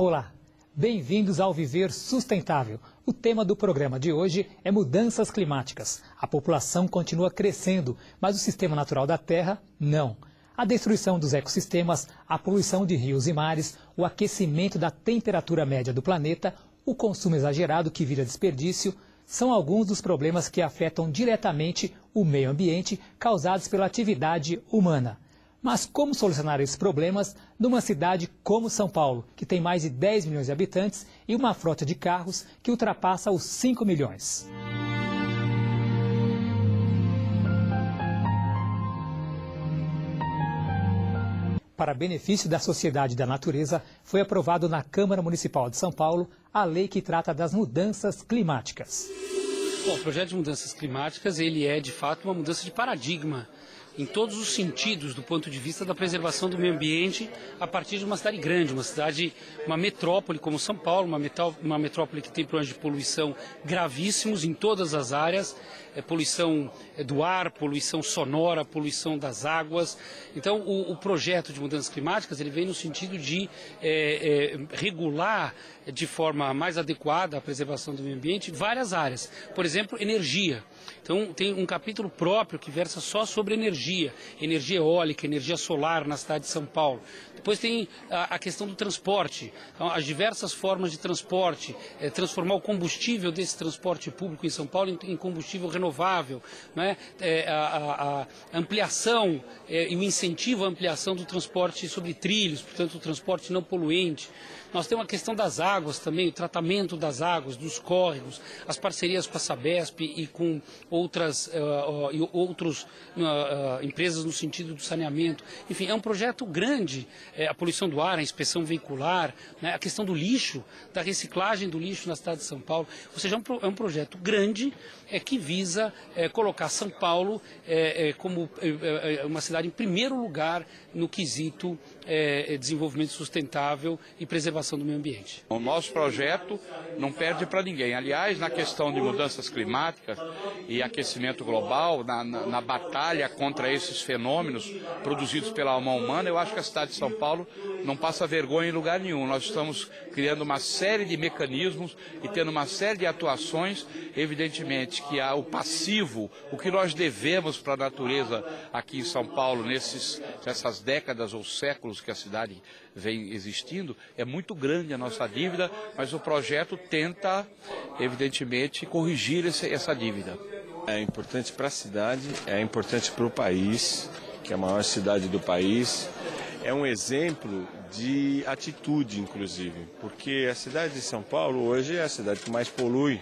Olá, bem-vindos ao Viver Sustentável. O tema do programa de hoje é mudanças climáticas. A população continua crescendo, mas o sistema natural da Terra não. A destruição dos ecossistemas, a poluição de rios e mares, o aquecimento da temperatura média do planeta, o consumo exagerado que vira desperdício, são alguns dos problemas que afetam diretamente o meio ambiente causados pela atividade humana. Mas como solucionar esses problemas numa cidade como São Paulo, que tem mais de 10 milhões de habitantes e uma frota de carros que ultrapassa os 5 milhões? Para benefício da sociedade e da natureza, foi aprovado na Câmara Municipal de São Paulo a lei que trata das mudanças climáticas. Bom, o projeto de mudanças climáticas, ele é de fato uma mudança de paradigma em todos os sentidos do ponto de vista da preservação do meio ambiente a partir de uma cidade grande, uma metrópole como São Paulo, uma metrópole que tem problemas de poluição gravíssimos em todas as áreas, poluição do ar, poluição sonora, poluição das águas. Então o projeto de mudanças climáticas ele vem no sentido de regular de forma mais adequada a preservação do meio ambiente várias áreas. Por exemplo, energia. Então tem um capítulo próprio que versa só sobre energia eólica, energia solar na cidade de São Paulo. Depois tem a questão do transporte, então, as diversas formas de transporte, transformar o combustível desse transporte público em São Paulo em combustível renovável, né? A ampliação e o incentivo à ampliação do transporte sobre trilhos, portanto o transporte não poluente. Nós temos a questão das águas também, o tratamento das águas, dos córregos, as parcerias com a Sabesp e com outras empresas no sentido do saneamento. Enfim, é um projeto grande, a poluição do ar, a inspeção veicular, né, a questão do lixo, da reciclagem do lixo na cidade de São Paulo. Ou seja, é um projeto grande que visa colocar São Paulo como uma cidade em primeiro lugar no quesito desenvolvimento sustentável e preservação do meio ambiente. O nosso projeto não perde para ninguém. Aliás, na questão de mudanças climáticas e aquecimento global, na batalha contra esses fenômenos produzidos pela mão humana, eu acho que a cidade de São Paulo não passa vergonha em lugar nenhum. Nós estamos criando uma série de mecanismos e tendo uma série de atuações. Evidentemente que há o passivo, o que nós devemos para a natureza aqui em São Paulo nessas décadas ou séculos que a cidade vem existindo, é muito grande a nossa dívida, mas o projeto tenta, evidentemente, corrigir essa dívida. É importante para a cidade, é importante para o país, que é a maior cidade do país. É um exemplo de atitude, inclusive, porque a cidade de São Paulo hoje é a cidade que mais polui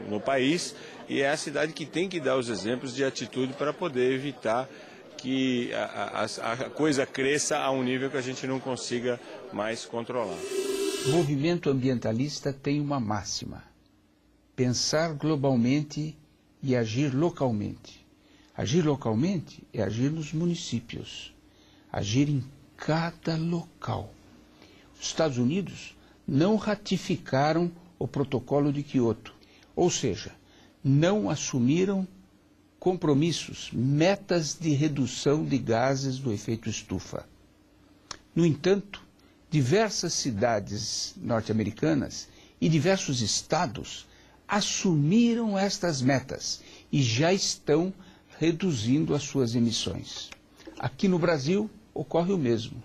no país e é a cidade que tem que dar os exemplos de atitude para poder evitar que a coisa cresça a um nível que a gente não consiga mais controlar. O movimento ambientalista tem uma máxima: pensar globalmente e agir localmente. Agir localmente é agir nos municípios, agir em cada local. Os Estados Unidos não ratificaram o protocolo de Kyoto, ou seja, não assumiram compromissos, metas de redução de gases do efeito estufa. No entanto, diversas cidades norte-americanas e diversos estados assumiram estas metas e já estão reduzindo as suas emissões. Aqui no Brasil ocorre o mesmo.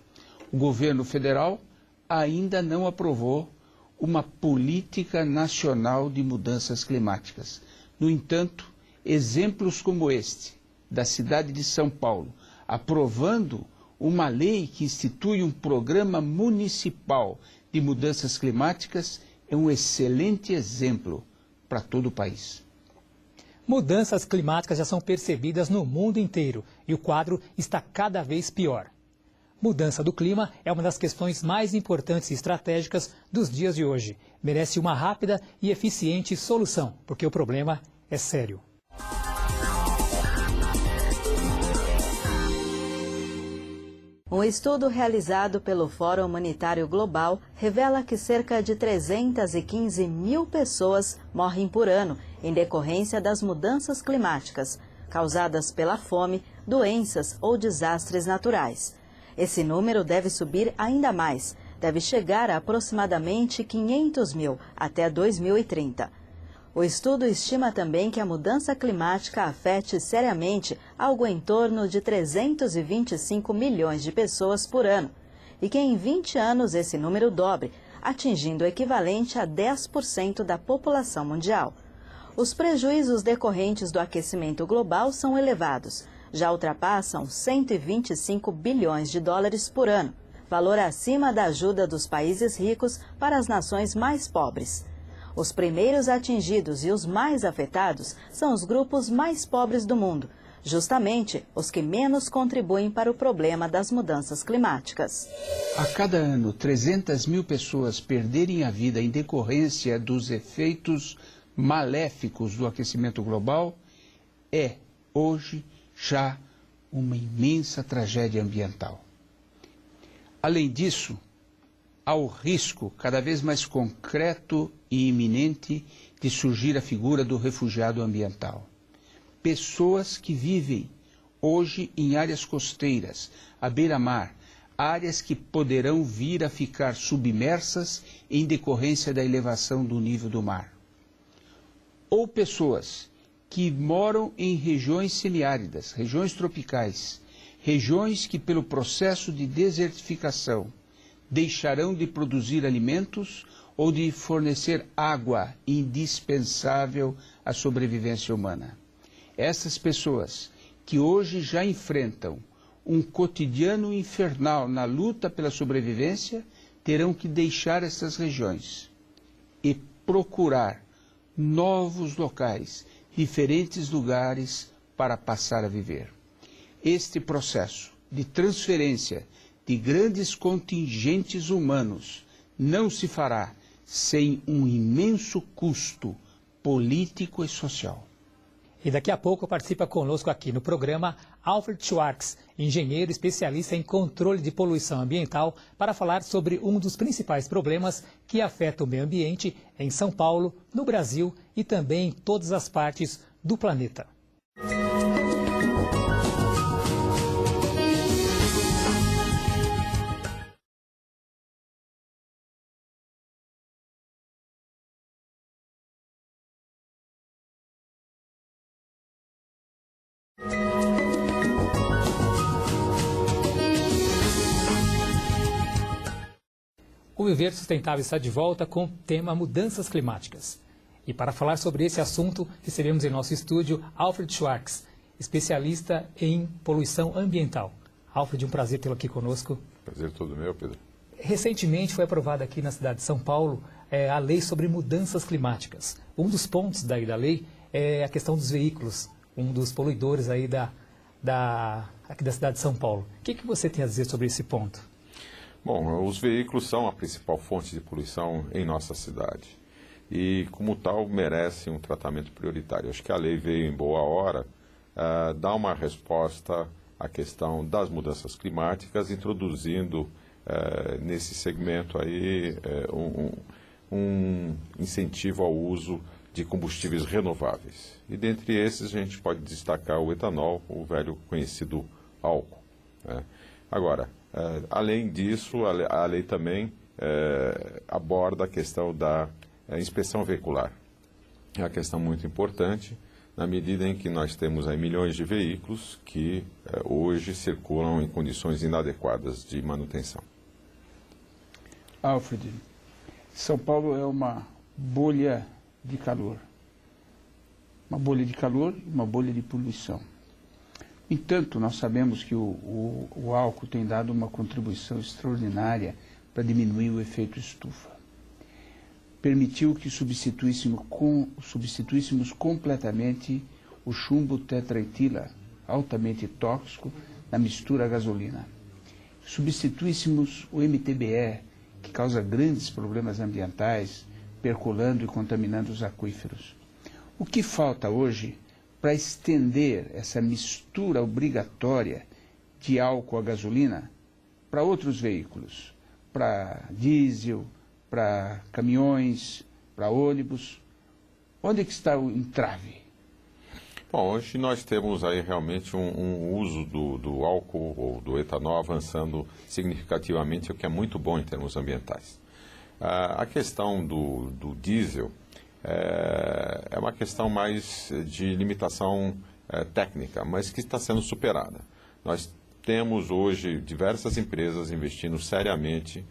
O governo federal ainda não aprovou uma política nacional de mudanças climáticas. No entanto, exemplos como este, da cidade de São Paulo, aprovando uma lei que institui um programa municipal de mudanças climáticas, é um excelente exemplo para todo o país. Mudanças climáticas já são percebidas no mundo inteiro e o quadro está cada vez pior. Mudança do clima é uma das questões mais importantes e estratégicas dos dias de hoje. Merece uma rápida e eficiente solução, porque o problema é sério. Um estudo realizado pelo Fórum Humanitário Global revela que cerca de 315 mil pessoas morrem por ano em decorrência das mudanças climáticas, causadas pela fome, doenças ou desastres naturais. Esse número deve subir ainda mais, deve chegar a aproximadamente 500 mil até 2030. O estudo estima também que a mudança climática afete seriamente algo em torno de 325 milhões de pessoas por ano e que em 20 anos esse número dobre, atingindo o equivalente a 10% da população mundial. Os prejuízos decorrentes do aquecimento global são elevados, já ultrapassam 125 bilhões de dólares por ano, valor acima da ajuda dos países ricos para as nações mais pobres. Os primeiros atingidos e os mais afetados são os grupos mais pobres do mundo, justamente os que menos contribuem para o problema das mudanças climáticas. A cada ano, 300 mil pessoas perderem a vida em decorrência dos efeitos maléficos do aquecimento global é, hoje, já uma imensa tragédia ambiental. Além disso, há o risco cada vez mais concreto e iminente de surgir a figura do refugiado ambiental. Pessoas que vivem hoje em áreas costeiras, à beira-mar, áreas que poderão vir a ficar submersas em decorrência da elevação do nível do mar. Ou pessoas que moram em regiões semiáridas, regiões tropicais, regiões que pelo processo de desertificação deixarão de produzir alimentos ou de fornecer água indispensável à sobrevivência humana. Essas pessoas que hoje já enfrentam um cotidiano infernal na luta pela sobrevivência terão que deixar essas regiões e procurar novos locais, diferentes lugares para passar a viver. Este processo de transferência de grandes contingentes humanos não se fará sem um imenso custo político e social. E daqui a pouco participa conosco aqui no programa Alfred Schwartz, engenheiro especialista em controle de poluição ambiental, para falar sobre um dos principais problemas que afeta o meio ambiente em São Paulo, no Brasil e também em todas as partes do planeta. O Viver Sustentável está de volta com o tema Mudanças Climáticas. E para falar sobre esse assunto, recebemos em nosso estúdio Alfred Schwartz, especialista em poluição ambiental. Alfred, um prazer tê-lo aqui conosco. Prazer todo meu, Pedro. Recentemente foi aprovada aqui na cidade de São Paulo a lei sobre mudanças climáticas. Um dos pontos daí da lei é a questão dos veículos, um dos poluidores aí aqui da cidade de São Paulo. O que você tem a dizer sobre esse ponto? Bom, os veículos são a principal fonte de poluição em nossa cidade e, como tal, merecem um tratamento prioritário. Acho que a lei veio em boa hora dar uma resposta à questão das mudanças climáticas, introduzindo nesse segmento aí um incentivo ao uso de combustíveis renováveis. E dentre esses a gente pode destacar o etanol, o velho conhecido álcool, né? Agora, além disso, a lei também aborda a questão da inspeção veicular. É uma questão muito importante, na medida em que nós temos aí milhões de veículos que hoje circulam em condições inadequadas de manutenção. Alfred, São Paulo é uma bolha de calor. Uma bolha de calor e uma bolha de poluição. No entanto, nós sabemos que o álcool tem dado uma contribuição extraordinária para diminuir o efeito estufa. Permitiu que substituíssemos completamente o chumbo tetraetila, altamente tóxico, na mistura à gasolina. Substituíssemos o MTBE, que causa grandes problemas ambientais, percolando e contaminando os aquíferos. O que falta hoje para estender essa mistura obrigatória de álcool à gasolina para outros veículos, para diesel, para caminhões, para ônibus? Onde é que está o entrave? Bom, hoje nós temos aí realmente um uso do álcool ou do etanol avançando significativamente, o que é muito bom em termos ambientais. A questão do diesel é uma questão mais de limitação técnica, mas que está sendo superada. Nós temos hoje diversas empresas investindo seriamente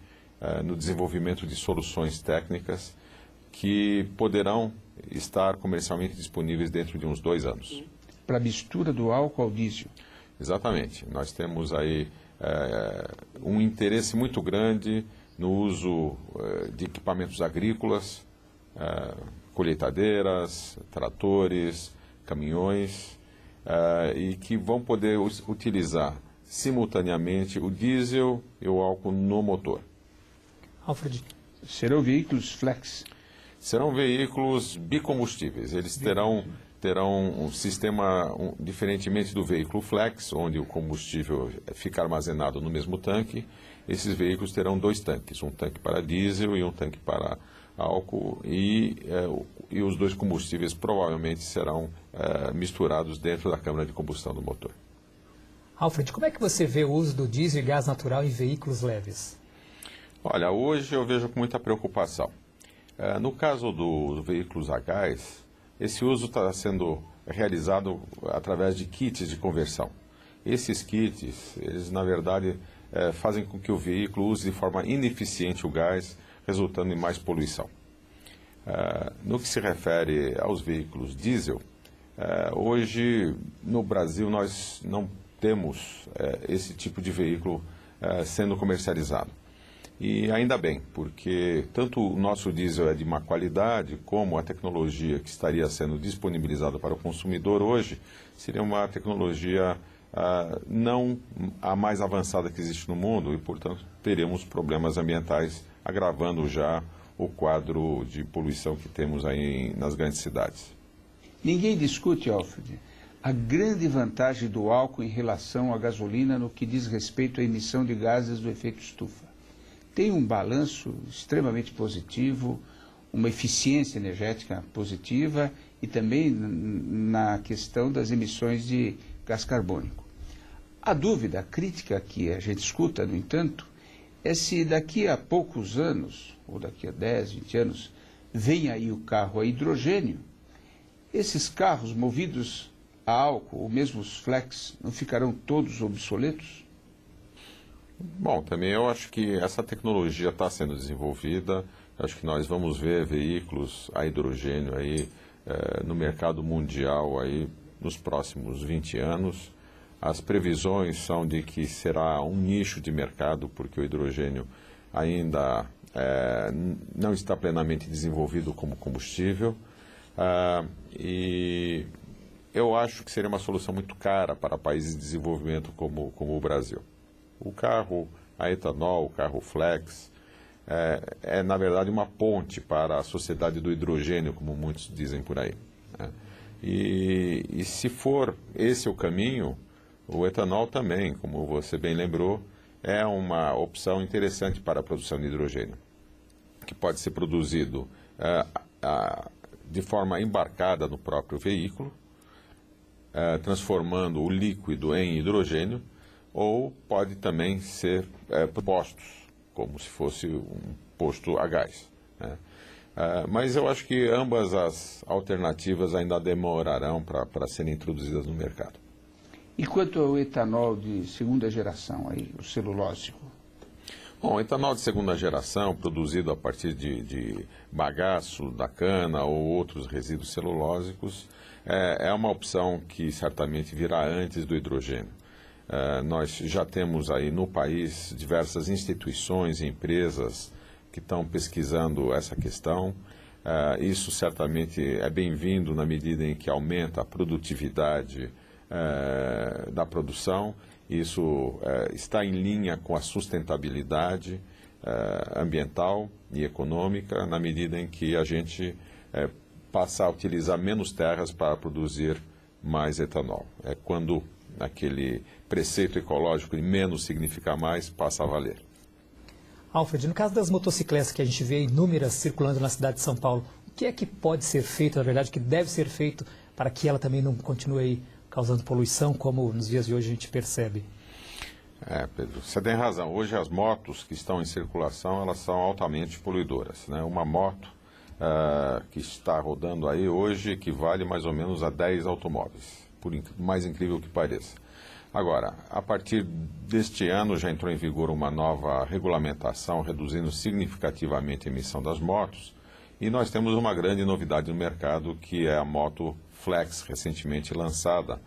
no desenvolvimento de soluções técnicas que poderão estar comercialmente disponíveis dentro de uns 2 anos. Para a mistura do álcool ao diesel. Exatamente. Nós temos aí um interesse muito grande no uso de equipamentos agrícolas, colheitadeiras, tratores, caminhões, e que vão poder utilizar simultaneamente o diesel e o álcool no motor. Alfred. Serão veículos flex? Serão veículos bicombustíveis. Eles terão um sistema, diferentemente do veículo flex, onde o combustível fica armazenado no mesmo tanque. Esses veículos terão 2 tanques, um tanque para diesel e um tanque para álcool, e os 2 combustíveis provavelmente serão misturados dentro da câmara de combustão do motor. Alfred, como é que você vê o uso do diesel e gás natural em veículos leves? Olha, hoje eu vejo com muita preocupação. No caso dos veículos a gás, esse uso está sendo realizado através de kits de conversão. Esses kits, eles na verdade fazem com que o veículo use de forma ineficiente o gás, resultando em mais poluição. No que se refere aos veículos diesel, hoje no Brasil nós não temos esse tipo de veículo sendo comercializado. E ainda bem, porque tanto o nosso diesel é de má qualidade, como a tecnologia que estaria sendo disponibilizada para o consumidor hoje seria uma tecnologia não a mais avançada que existe no mundo e, portanto, teremos problemas ambientais, agravando já o quadro de poluição que temos aí nas grandes cidades. Ninguém discute, Alfred, a grande vantagem do álcool em relação à gasolina no que diz respeito à emissão de gases do efeito estufa. Tem um balanço extremamente positivo, uma eficiência energética positiva e também na questão das emissões de gás carbônico. A dúvida, a crítica que a gente escuta, no entanto, é se daqui a poucos anos, ou daqui a 10, 20 anos, vem aí o carro a hidrogênio, esses carros movidos a álcool, ou mesmo os flex, não ficarão todos obsoletos? Bom, também eu acho que essa tecnologia está sendo desenvolvida. Acho que nós vamos ver veículos a hidrogênio aí no mercado mundial aí nos próximos 20 anos. As previsões são de que será um nicho de mercado, porque o hidrogênio ainda não está plenamente desenvolvido como combustível. E eu acho que seria uma solução muito cara para países de desenvolvimento como o Brasil. O carro a etanol, o carro flex, na verdade uma ponte para a sociedade do hidrogênio, como muitos dizem por aí, né? E se for esse o caminho, o etanol também, como você bem lembrou, é uma opção interessante para a produção de hidrogênio, que pode ser produzido de forma embarcada no próprio veículo, transformando o líquido em hidrogênio, ou pode também ser postos, como se fosse um posto a gás, né? Mas eu acho que ambas as alternativas ainda demorarão para serem introduzidas no mercado. E quanto ao etanol de segunda geração, aí, o celulósico? Bom, o etanol de segunda geração, produzido a partir de bagaço da cana ou outros resíduos celulósicos, é uma opção que certamente virá antes do hidrogênio. Nós já temos aí no país diversas instituições e empresas que estão pesquisando essa questão. Isso certamente é bem-vindo na medida em que aumenta a produtividade da produção. Isso está em linha com a sustentabilidade ambiental e econômica, na medida em que a gente passa a utilizar menos terras para produzir mais etanol. É quando aquele preceito ecológico de menos significa mais passa a valer. Alfred, no caso das motocicletas que a gente vê inúmeras circulando na cidade de São Paulo, o que é que pode ser feito, na verdade, que deve ser feito para que ela também não continue aí causando poluição, como nos dias de hoje a gente percebe? Pedro, você tem razão. Hoje as motos que estão em circulação, elas são altamente poluidoras, né? Uma moto que está rodando aí hoje equivale mais ou menos a 10 automóveis, por mais incrível que pareça. Agora, a partir deste ano já entrou em vigor uma nova regulamentação reduzindo significativamente a emissão das motos, e nós temos uma grande novidade no mercado, que é a moto Flex, recentemente lançada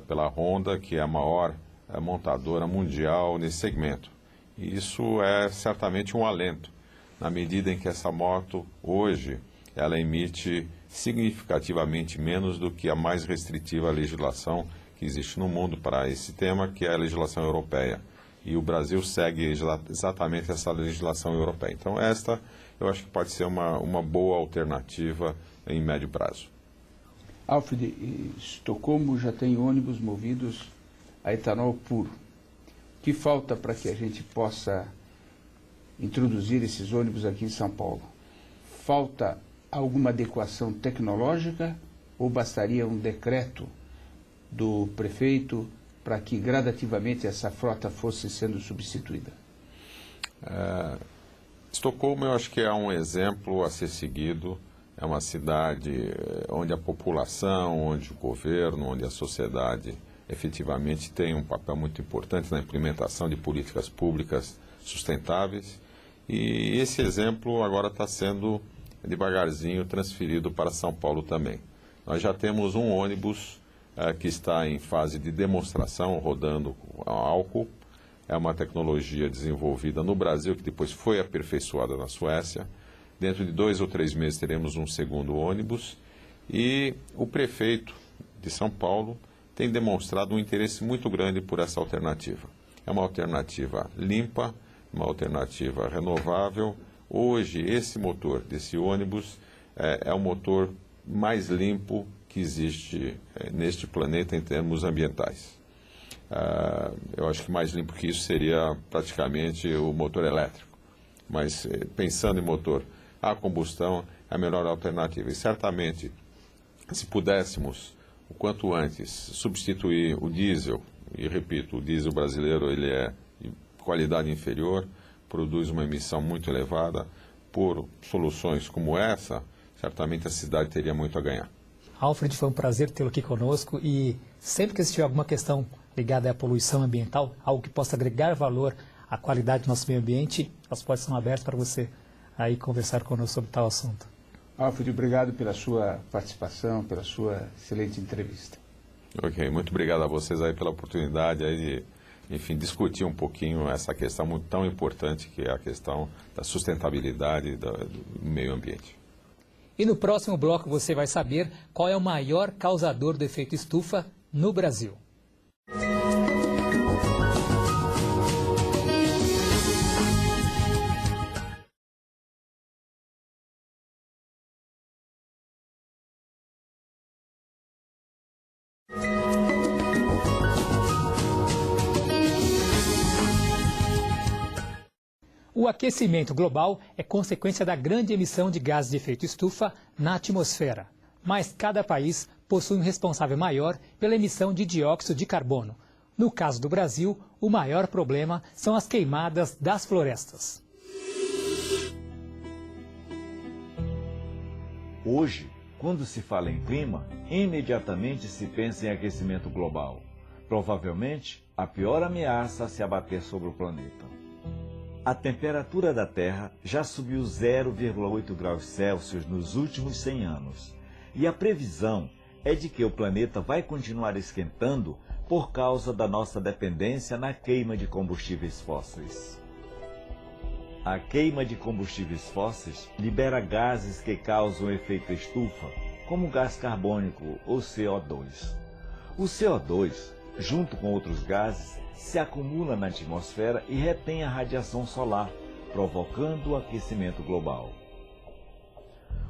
pela Honda, que é a maior montadora mundial nesse segmento. E isso é certamente um alento, na medida em que essa moto, hoje, ela emite significativamente menos do que a mais restritiva legislação que existe no mundo para esse tema, que é a legislação europeia. E o Brasil segue exatamente essa legislação europeia. Então, esta eu acho que pode ser uma boa alternativa em médio prazo. Alfred, Estocolmo já tem ônibus movidos a etanol puro. O que falta para que a gente possa introduzir esses ônibus aqui em São Paulo? Falta alguma adequação tecnológica ou bastaria um decreto do prefeito para que gradativamente essa frota fosse sendo substituída? Estocolmo eu acho que é um exemplo a ser seguido. É uma cidade onde a população, onde o governo, onde a sociedade efetivamente tem um papel muito importante na implementação de políticas públicas sustentáveis. E esse exemplo agora está sendo devagarzinho transferido para São Paulo também. Nós já temos um ônibus que está em fase de demonstração, rodando com álcool. É uma tecnologia desenvolvida no Brasil, que depois foi aperfeiçoada na Suécia. Dentro de 2 ou 3 meses teremos um segundo ônibus. E o prefeito de São Paulo tem demonstrado um interesse muito grande por essa alternativa. É uma alternativa limpa, uma alternativa renovável. Hoje, esse motor desse ônibus é o motor mais limpo que existe neste planeta em termos ambientais. Eu acho que mais limpo que isso seria praticamente o motor elétrico. Mas pensando em motor a combustão, é a melhor alternativa. E certamente, se pudéssemos, o quanto antes, substituir o diesel, e repito, o diesel brasileiro ele é de qualidade inferior, produz uma emissão muito elevada, por soluções como essa, certamente a cidade teria muito a ganhar. Alfred, foi um prazer tê-lo aqui conosco e sempre que existir alguma questão ligada à poluição ambiental, algo que possa agregar valor à qualidade do nosso meio ambiente, as portas são abertas para você aí conversar conosco sobre tal assunto. Alfred, obrigado pela sua participação, pela sua excelente entrevista. Ok, muito obrigado a vocês aí pela oportunidade aí de, enfim, discutir um pouquinho essa questão muito tão importante que é a questão da sustentabilidade do meio ambiente. E no próximo bloco você vai saber qual é o maior causador do efeito estufa no Brasil. O aquecimento global é consequência da grande emissão de gases de efeito estufa na atmosfera. Mas cada país possui um responsável maior pela emissão de dióxido de carbono. No caso do Brasil, o maior problema são as queimadas das florestas. Hoje, quando se fala em clima, imediatamente se pensa em aquecimento global. Provavelmente, a pior ameaça a se abater sobre o planeta. A temperatura da Terra já subiu 0,8 graus Celsius nos últimos 100 anos. E a previsão é de que o planeta vai continuar esquentando por causa da nossa dependência na queima de combustíveis fósseis. A queima de combustíveis fósseis libera gases que causam efeito estufa, como o gás carbônico ou CO2. O CO2, junto com outros gases, se acumula na atmosfera e retém a radiação solar, provocando o aquecimento global.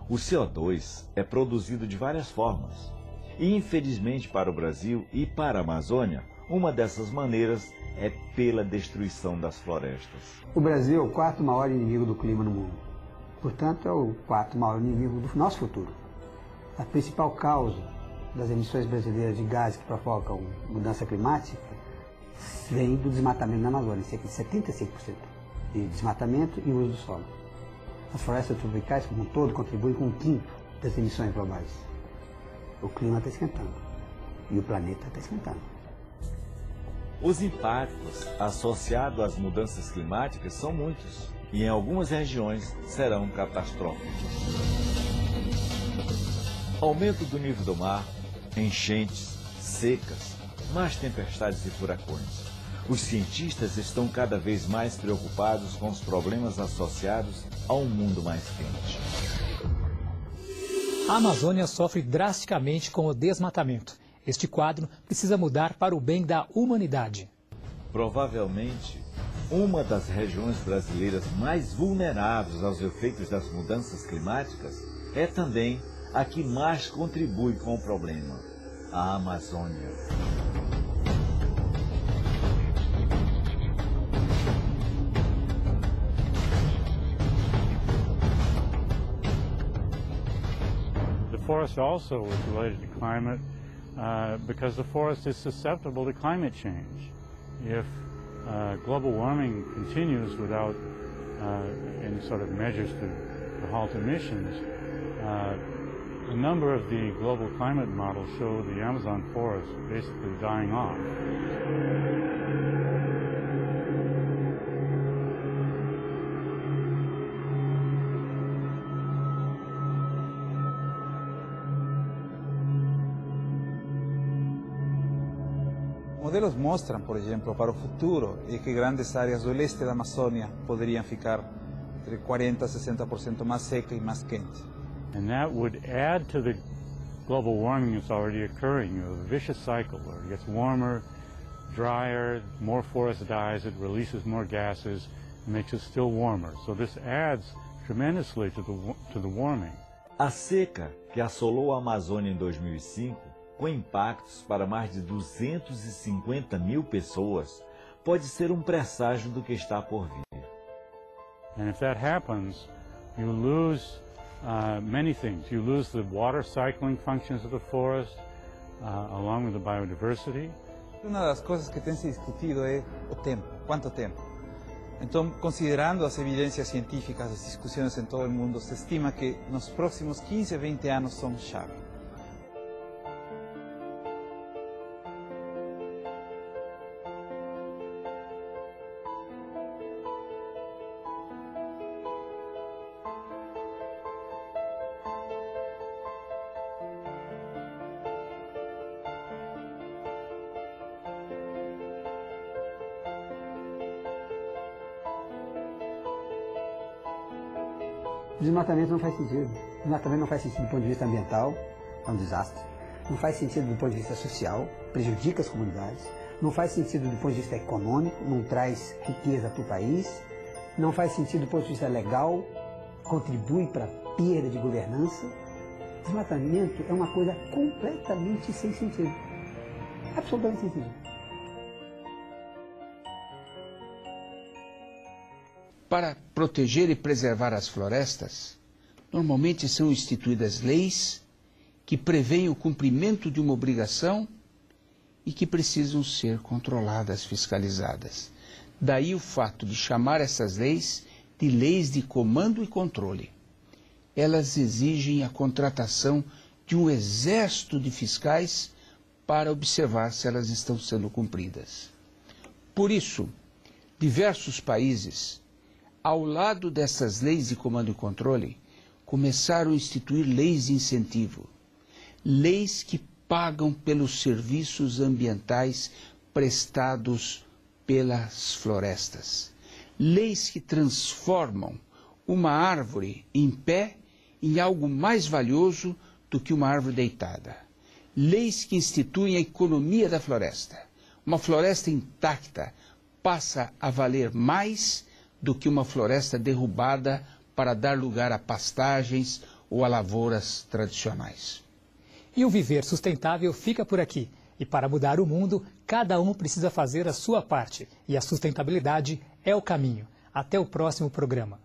O CO2 é produzido de várias formas. E, infelizmente para o Brasil e para a Amazônia, uma dessas maneiras é pela destruição das florestas. O Brasil é o 4º maior inimigo do clima no mundo. Portanto, é o 4º maior inimigo do nosso futuro. A principal causa das emissões brasileiras de gases que provocam mudança climática vem do desmatamento na Amazônia, cerca de 75% de desmatamento e uso do solo. As florestas tropicais, como um todo, contribuem com 1/5 das emissões globais. O clima está esquentando e o planeta está esquentando. Os impactos associados às mudanças climáticas são muitos e em algumas regiões serão catastróficos. Aumento do nível do mar, enchentes, secas, mais tempestades e furacões. Os cientistas estão cada vez mais preocupados com os problemas associados a um mundo mais quente. A Amazônia sofre drasticamente com o desmatamento. Este quadro precisa mudar para o bem da humanidade. Provavelmente, uma das regiões brasileiras mais vulneráveis aos efeitos das mudanças climáticas é também a que mais contribui com o problema, a Amazônia. The forest also is related to climate because the forest is susceptible to climate change. If global warming continues without any sort of measures to halt emissions, a number of the global climate models show the Amazon forest basically dying off. Modelos mostram, por exemplo, para o futuro que grandes áreas do leste da Amazônia poderiam ficar entre 40% a 60% mais seca e mais quente. And that would add to the global warming that's already occurring. You have a vicious cycle where it gets warmer, drier, more forest dies, it releases more gases, and makes it still warmer. So this adds tremendously to the warming. A seca que assolou a Amazônia em 2005, com impactos para mais de 250 mil pessoas, pode ser um presságio do que está por vir. And if that happens, you lose many things. You lose the water cycling functions of the forest, along with the biodiversity. Uma das coisas que tem se discutido é o tempo, quanto tempo. Então, considerando as evidências científicas, as discussões em todo o mundo, se estima que nos próximos 15 a 20 anos são chave. O desmatamento não faz sentido. O desmatamento não faz sentido do ponto de vista ambiental, é um desastre. Não faz sentido do ponto de vista social, prejudica as comunidades. Não faz sentido do ponto de vista econômico, não traz riqueza para o país. Não faz sentido do ponto de vista legal, contribui para a perda de governança. Desmatamento é uma coisa completamente sem sentido. Absolutamente sem sentido. Para proteger e preservar as florestas, normalmente são instituídas leis que prevêem o cumprimento de uma obrigação e que precisam ser controladas, fiscalizadas. Daí o fato de chamar essas leis de leis de comando e controle. Elas exigem a contratação de um exército de fiscais para observar se elas estão sendo cumpridas. Por isso, diversos países, ao lado dessas leis de comando e controle, começaram a instituir leis de incentivo, leis que pagam pelos serviços ambientais prestados pelas florestas, leis que transformam uma árvore em pé em algo mais valioso do que uma árvore deitada, leis que instituem a economia da floresta. Uma floresta intacta passa a valer mais do que uma floresta derrubada para dar lugar a pastagens ou a lavouras tradicionais. E o Viver Sustentável fica por aqui. E para mudar o mundo, cada um precisa fazer a sua parte. E a sustentabilidade é o caminho. Até o próximo programa.